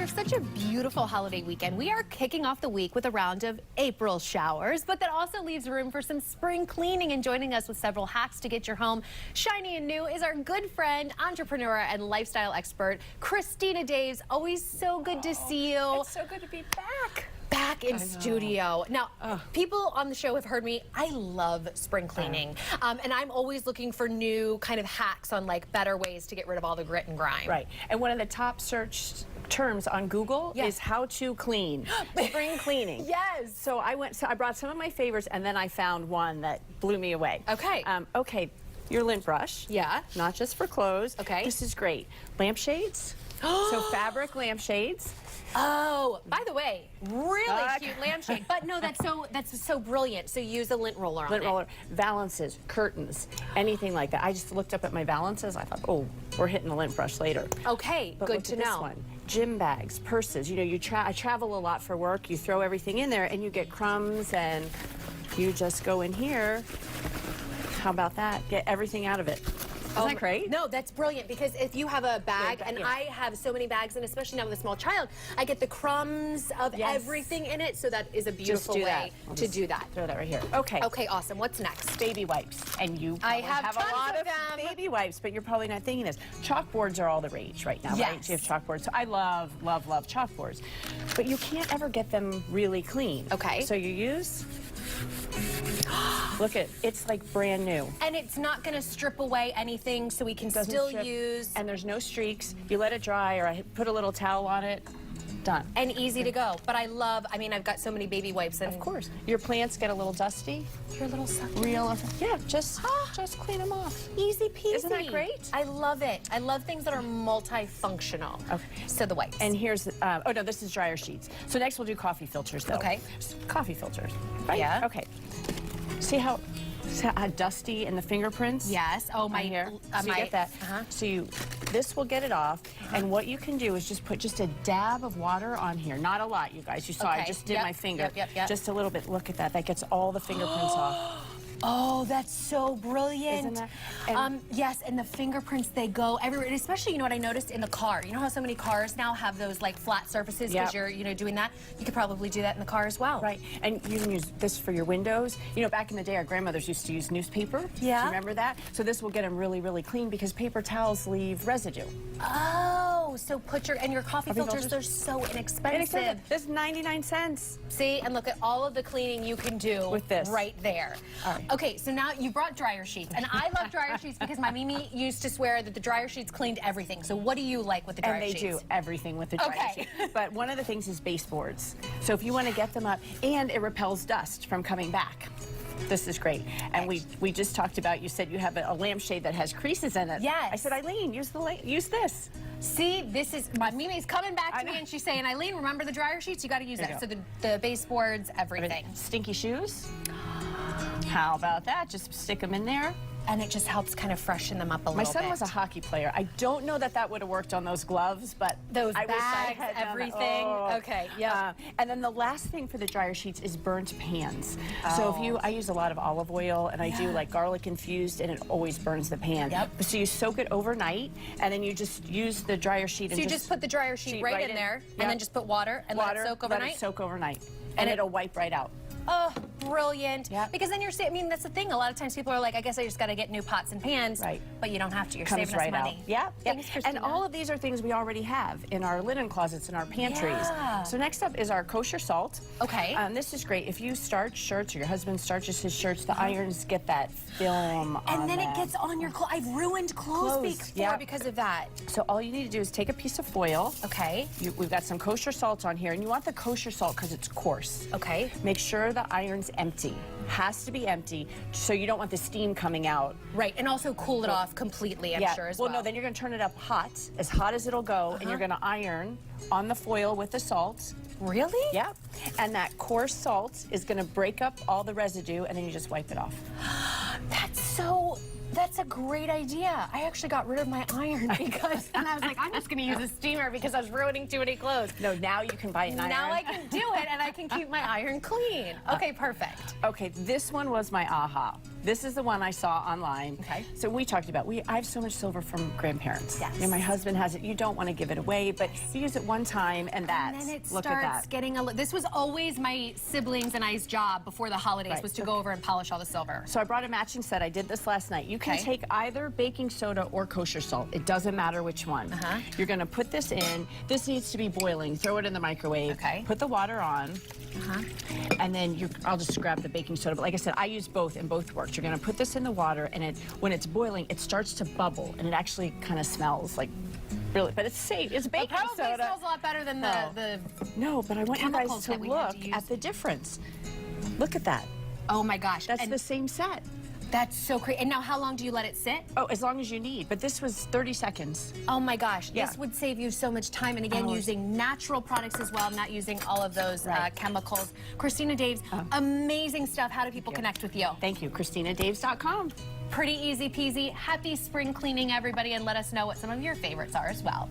after such a beautiful holiday weekend, we are kicking off the week with a round of April showers, but that also leaves room for some spring cleaning. And joining us with several hacks to get your home shiny and new is our good friend, entrepreneur, and lifestyle expert, CHRISTINA Daves. Always so good to see you. It's so good to be back. Back in studio. Now, people on the show have heard me. I love spring cleaning. And I'm always looking for new kind of hacks on like better ways to get rid of all the grit and grime. Right. And one of the top searched terms on Google is how to clean. Spring cleaning. Yes. So I brought some of my favorites, and then I found one that blew me away. Okay. Okay. Your lint brush. Yeah. Not just for clothes. Okay. This is great. Lampshades. So fabric lampshades. Oh, by the way, really cute lampshade. But no, that's so brilliant. So use a lint roller on it. Lint roller, valances, curtains, anything like that. I just looked up at my valances. I thought, oh, we're hitting the lint brush later. Okay, but good to know. This one. Gym bags, purses. You know, I travel a lot for work. You throw everything in there, and you get crumbs, and you just go in here. How about that? Get everything out of it. Isn't that great? No, that's brilliant, because if you have a bag, and I have so many bags, and especially now with a small child, I get the crumbs of everything in it, so that is a beautiful way to do that. Throw that right here. Okay. Okay, awesome. What's next? Baby wipes. And you I have a lot of baby wipes, but you're probably not thinking this. Chalkboards are all the rage right now, right? You have chalkboards. So I love, love, love chalkboards. But you can't ever get them really clean. Okay. So you use... Look at it's like brand new. And it's not going to strip away anything, so we can still use. And there's no streaks. You let it dry, or I put a little towel on it. Done. And easy to go. But I mean, I've got so many baby wipes. And of course. Your plants get a little dusty. Your little sucker. Yeah, just clean them off. Easy peasy. Isn't that great? I love it. I love things that are multifunctional. Okay. So the wipes. And here's, oh no, this is dryer sheets. So next we'll do coffee filters though. Okay. Coffee filters, right? Yeah. Okay. See how dusty in the fingerprints? Yes. Oh, my hair. So you my, get that. So this will get it off. And what you can do is just put just a dab of water on here. Not a lot, you guys. You saw I just did my finger. Just a little bit. Look at that. That gets all the fingerprints off. Oh, that's so brilliant. Isn't that? Yes, and the fingerprints, they go everywhere. And especially, you know what I noticed in the car? You know how so many cars now have those like flat surfaces because you're, doing that? You could probably do that in the car as well. Right, and you can use this for your windows. You know, back in the day, our grandmothers used to use newspaper. Yeah. Do you remember that? So this will get them really, really clean because paper towels leave residue. Oh, so your coffee filters, they're so inexpensive. This is 99 cents. See, and look at all of the cleaning you can do with this right there. All right. Okay, so now you brought dryer sheets, and I love dryer sheets because my Mimi used to swear that the dryer sheets cleaned everything. So what do you like with the dryer sheets? And they do everything with the dryer sheet. But one of the things is baseboards. So if you want to get them up, and it repels dust from coming back. This is great. And we just talked about, you said you have a lampshade that has creases in it. Yes. I said, Eileen, use this. See, this is, my Mimi's coming back to me and she's saying, Eileen, remember the dryer sheets? You got to use that. So the baseboards, everything. Stinky shoes. How about that? Just stick them in there. And it just helps kind of freshen them up a little bit. My son was a hockey player. I don't know that would have worked on those gloves, but those I bags, wish I had everything. Okay, yeah. And then the last thing for the dryer sheets is burnt pans. So I use a lot of olive oil, and I do like garlic infused, and it always burns the pan. Yep. So you soak it overnight, and then you just use the dryer sheet. So you just put the dryer sheet right in there, and then just put water and let it soak overnight? Let it soak overnight, and it'll wipe right out. Oh, brilliant. Because then you're saving, I mean, that's the thing. A lot of times people are like, I guess I just got to get new pots and pans. Right. But you don't have to. You're saving us money. Yeah. Thanks, Christina. And all of these are things we already have in our linen closets and our pantries. So next up is our kosher salt. Okay. This is great. If you starch shirts or your husband starches his shirts, the irons get that film on and then it gets on your clothes. I've ruined clothes before because of that. So all you need to do is take a piece of foil. Okay. We've got some kosher salt on here, and you want the kosher salt because it's coarse. Okay. Make sure the iron's empty. Has to be empty, so you don't want the steam coming out. Right, and also cool it off completely, I'm sure, as well. Well, no, then you're going to turn it up hot as it'll go, and you're going to iron on the foil with the salt. Really? Yeah. And that coarse salt is going to break up all the residue, and then you just wipe it off. That's a great idea. I actually got rid of my iron because, and I was like, I'm just going to use a steamer because I was ruining too many clothes. No, now you can buy an iron. Now I can do it, and I can keep my iron clean. Okay, perfect. Okay, this one was my aha. This is the one I saw online. Okay. So we talked about, I have so much silver from grandparents. Yes. You know, my husband has it. You don't want to give it away, but you use it one time and that's, And then it look at starts that. getting this was always my siblings and I's job before the holidays, Right. was to go over and polish all the silver. So I brought a matching set. I did this last night. You can Okay. take either baking soda or kosher salt. It doesn't matter which one. You're going to put this in. This needs to be boiling. Throw it in the microwave. Okay. Put the water on. And then I'll just grab the baking soda. But like I said, I use both and both worked. You're going to put this in the water, and when it's boiling, it starts to bubble, and it actually kind of smells like really, but it's safe. It's It baking probably soda. smells a lot better than the No, but I want you guys chemicals to that we had look to use. at the difference. Look at that. oh my gosh. That's and the same set. that's so crazy. And now how long do you let it sit? Oh, as long as you need. But this was 30 seconds. Oh my gosh, Yeah. this would save you so much time. And again, Oh. using natural products as well, not using all of those Right. chemicals. Christina Daves, amazing stuff. How do people connect with you? Thank you. CHRISTINADAVES.com. Pretty easy peasy. Happy spring cleaning, everybody, and let us know what some of your favorites are as well.